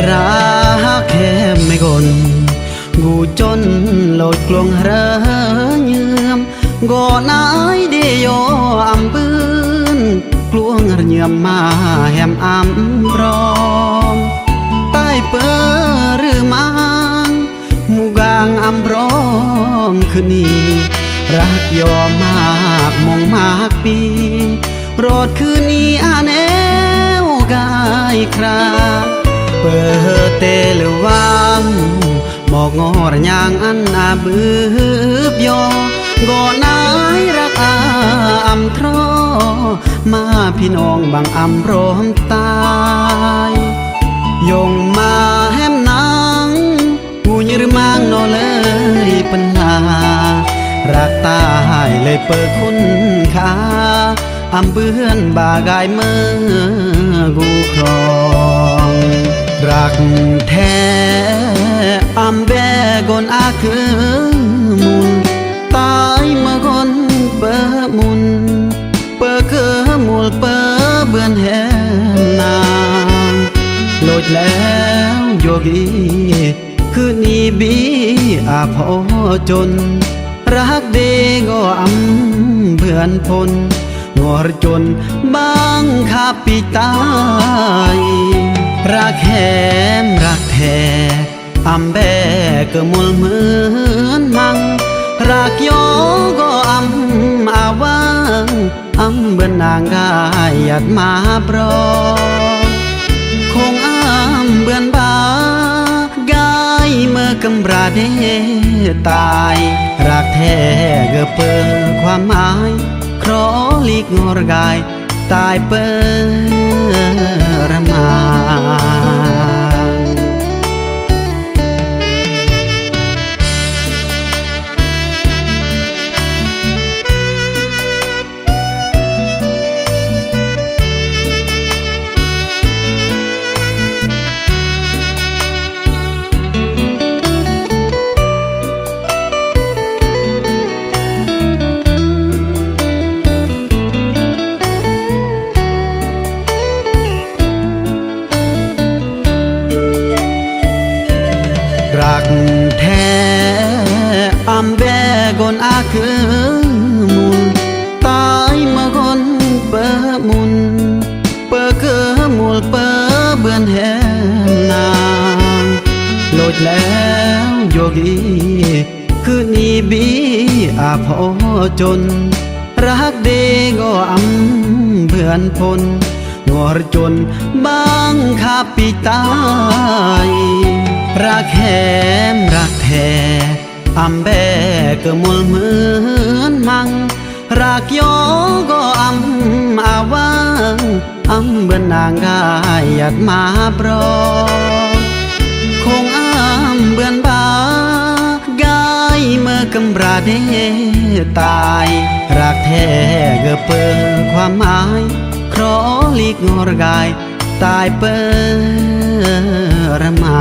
รักแค่ไม่กนกูจนโหลดกลวงเรเยือมก่อนนายเดียอำปืนกลวงเยือมมาแหมอำรอมใต้เปิหรือมังมูกางอำรอมคืนนี้รักยอมมากมองมากปีรอดคืนนี้อาแนวกายคราเปิดเตลวังหมอกงอระยางอันอาบืบยอก่อนนายรักอาอำทรอมาพี่น้องบางอำรอมตายยงมาแหมนางกูยืรมางนอเลยปัญหารักตายเลยเปิดคุณค่าอำเบือนบากายเมื่อกูครองรักแท้อำแบกนอาคือมุนตายมาคนเปิดมุนเปิดคือมุลเปิดเบือนแหนางโหลดแล้วโยกีคืนนี้บีอาพอจนรักเดก็อำเพื่อนพลงอรจนบางข้าปีตายรักแหมรักแท้อำแบก็มุลเหมือนมังรักยอก็อำอาวังอำเบือนนางกายหยัดมาปรอคงอำเบือนบากายเมื่อกำราเดตายรักแท้ก็เปิดความหมายครอลีกงอรกายตายเปิดระมารักแท้อำแบกนอาคือมุนตายมาคนเปิดมุนเปิดคือมุลเปิดเบือนแหนางโหลดแล้วโยกีคืนนี้บีอาพอจนรักเดก็อำเพื่อนพลงอรจนบางข้าปีตายรักแหมรักแท้อำแบก็มุลเหมือนมังรักยอก็อำอาวังอำเบือนนางกายหยัดมาปรอคงอำเบือนบากายเมื่อกำราเดตายรักแท้ก็เปิดความหมายครอลีกงอรกายตายเปิดระมา